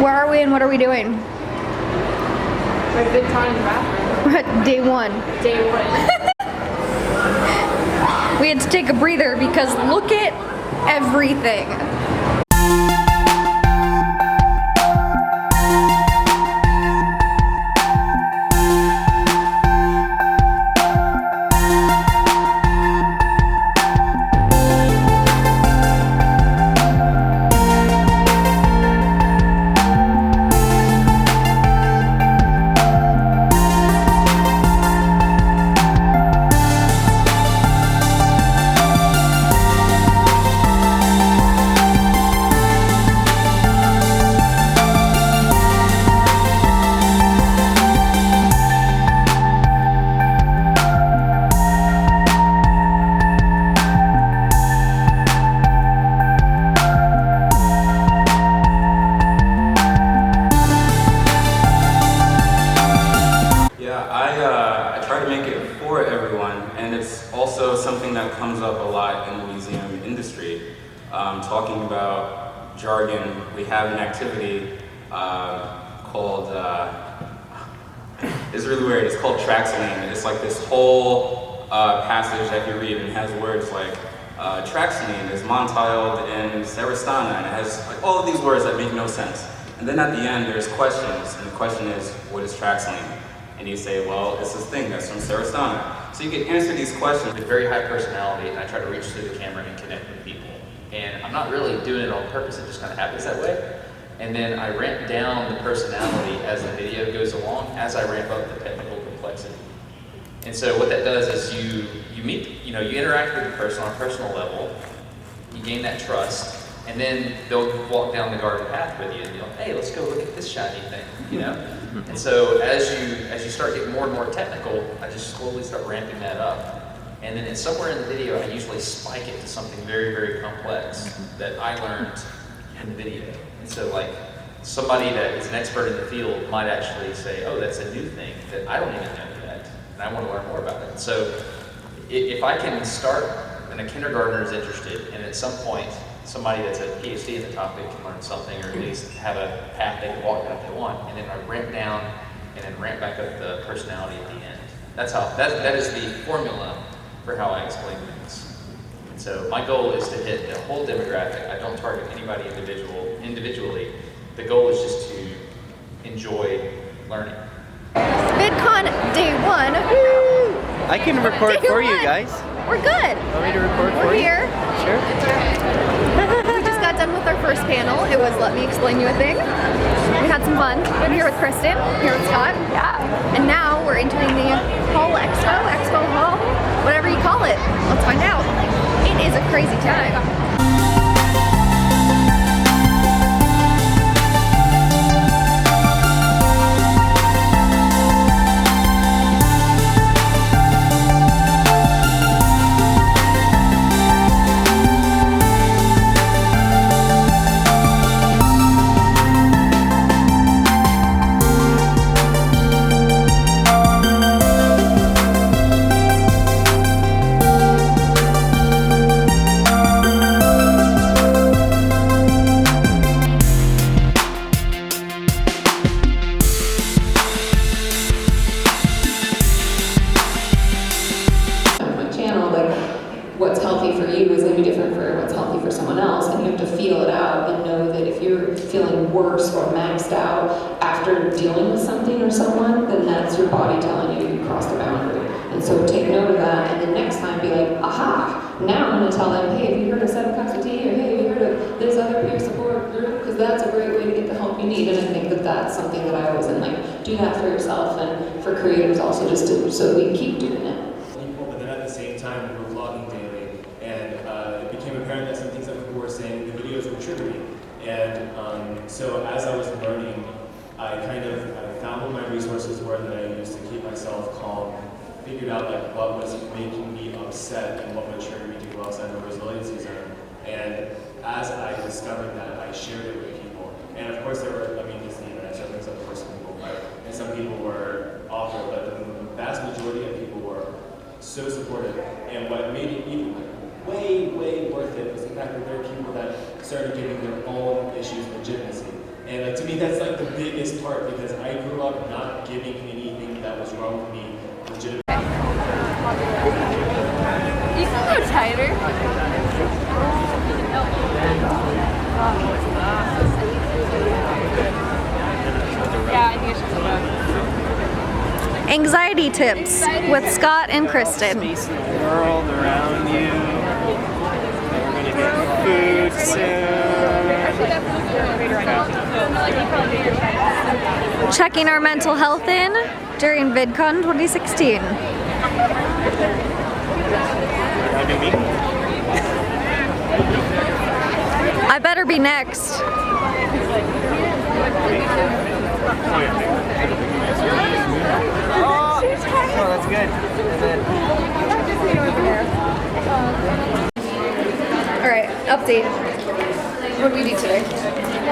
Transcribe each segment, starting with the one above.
Where are we and what are we doing? We're at VidCon in the bathroom. We're at day one. Day one. We had to take a breather because look at everything. Something that comes up a lot in the museum industry. Talking about jargon, we have an activity called, it's really weird, it's called Traxoning. It's like this whole passage that you read and it has words like Traxoning is montiled in Seristana, and it has like all of these words that make no sense. And then at the end there's questions, and the question is, what is Traxoning? And you say, well, it's this thing that's from Seristana. So you can answer these questions. With very high personality, and I try to reach through the camera and connect with people. And I'm not really doing it on purpose, it just kind of happens that way. And then I ramp down the personality as the video goes along, as I ramp up the technical complexity. And so what that does is you interact with the person on a personal level, you gain that trust, and then they'll walk down the garden path with you and you'll, hey, let's go look at this shiny thing, you know? And so as you start getting more and more technical, I just slowly start ramping that up. And then somewhere in the video, I usually spike it to something very, very complex that I learned in the video. And so like somebody that is an expert in the field might actually say, oh, that's a new thing that I don't even know yet, and I want to learn more about it. So if I can start, and a kindergartner is interested, and at some point, somebody that's a PhD in the topic can learn something, or at least have a path they can walk down if they want, and then I ramp down and then ramp back up the personality at the end. That is the formula for how I explain things. And so my goal is to hit the whole demographic. I don't target anybody individually. The goal is just to enjoy learning. VidCon day one. Woo! I can record Day for you one. guys. We're good. Want me to record for We're you? here. Sure. We just got done with our first panel. It was Let Me Explain You a Thing. We had some fun. I'm here with Kristen, here with Scott. Yeah. And now we're entering the Expo Hall, whatever you call it. Let's find out. It is a crazy time. What's healthy for you is going to be different for what's healthy for someone else, and you have to feel it out and know that if you're feeling worse or maxed out after dealing with something or someone, then that's your body telling you you crossed the boundary. And so take note of that, and then next time be like, aha, now I'm going to tell them, hey, have you heard of 7 cups of tea, or hey, have you heard of this other peer support group, because that's a great way to get the help you need. And I think that that's something that I always like, do that for yourself and for creators also, just so we keep doing it. But then at the same time, we were vlogging daily, and it became apparent that some things that people were saying, the videos were triggering. And so as I was learning, I found what my resources were that I used to keep myself calm, figured out like what was making me upset and what would trigger me to go outside the resiliency zone. And as I discovered that, I shared it with people. And of course there were, it's the internet, so things up for some people, and some people were awful, but the vast majority of people were so supportive. And what made it even way, way worth it was the fact that there are people that started giving their own issues legitimacy. And like, to me, that's like the biggest part because I grew up not giving anything that was wrong with me legitimate. You can go tighter. Yeah, I think I should go back. Anxiety tips with Scott and Kristen. Space in the world around you. We're gonna get food soon. Checking our mental health in during VidCon 2016. That'd be me. I better be next. Oh, that's good. Alright, update. What did we do today?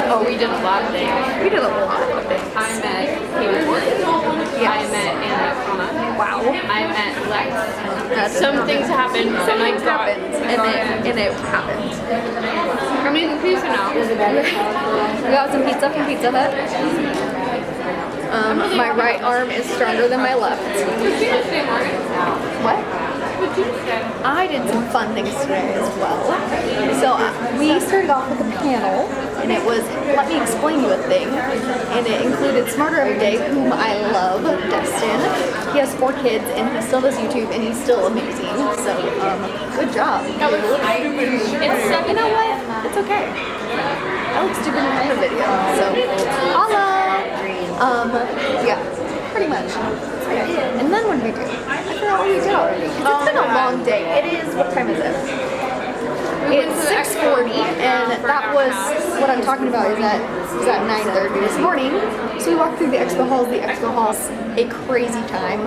Oh, we did a lot of things. We did a lot of things. I met Katie. I met Anna. Wow. I met Lex. That Some things happened. Some things happened, and it happened. I'm eating pizza now. We got some pizza from Pizza Hut. My right arm is stronger than my left. What? I did some fun things today as well. So we started off with a panel, and it was Let Me Explain You a Thing, and it included Smarter Every Day, whom I love, Destin. He has 4 kids, and he still does YouTube, and he's still amazing. So, good job. You know what? It's okay. I look stupid in the video, so holla! Yeah, pretty much. And then what did we do? I forgot what we did already. It's been a long day. It is, what time is it? It's 6:40, and that was what I'm talking about. Is at 9:30 this morning. So we walked through the Expo Halls. The Expo Halls, a crazy time.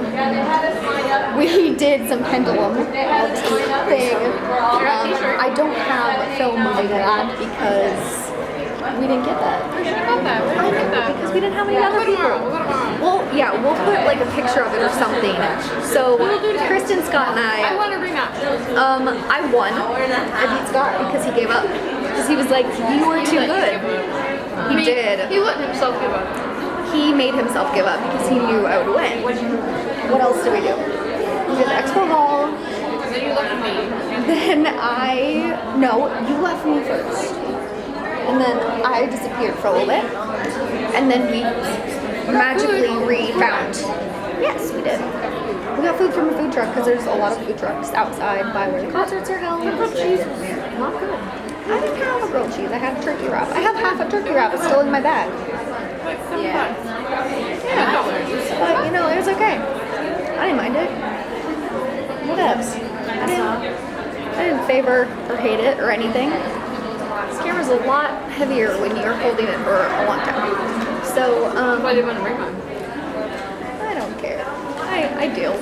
We did some pendulum thing. I don't have film of that because we didn't get that. We should have got that. Where did we get that? Because we didn't have any other people. Well, yeah, we'll put like a picture of it or something. So Kristen, Scott, and I want to bring that. I won. I beat Scott because he gave up. Because he was like, you were too good. He did. He let himself give up. He made himself give up because he knew I would win. What else did we do? We did the Expo Hall. Then you left me. Then no, you left me first. And then I disappeared for a little bit. And then we magically refound. Yes, we did. We got food from a food truck because there's a lot of food trucks outside by where the concerts are held. Grilled cheese was not good. I didn't have a grilled cheese. I had a turkey wrap. I have half a turkey wrap. It's still in my bag. Yeah. But, you know, it was okay. I didn't mind it. Whatevs. I didn't favor or hate it or anything. This camera's a lot heavier when you're holding it for a long time. So, Why do you want to bring one? I don't care. I do.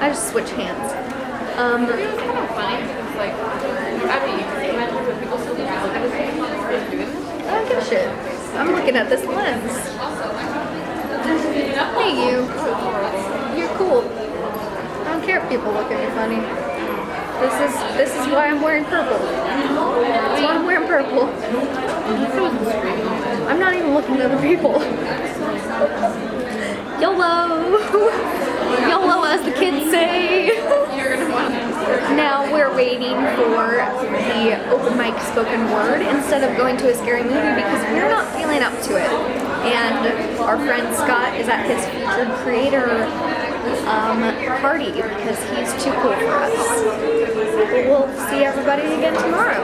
I just switch hands. It's kind of funny. It's like, I don't imagine when people still do this. I don't give a shit. I'm looking at this lens. Hey, you. You're cool. I don't care if people look at me funny. This is why I'm wearing purple. That's why I'm wearing purple. I'm not even looking at other people. YOLO! YOLO, as the kids say. Now we're waiting for the open mic spoken word instead of going to a scary movie because we're not feeling up to it. And our friend Scott is at his featured creator party because he's too cool for us. We'll see everybody again tomorrow.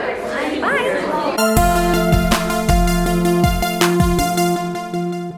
Bye!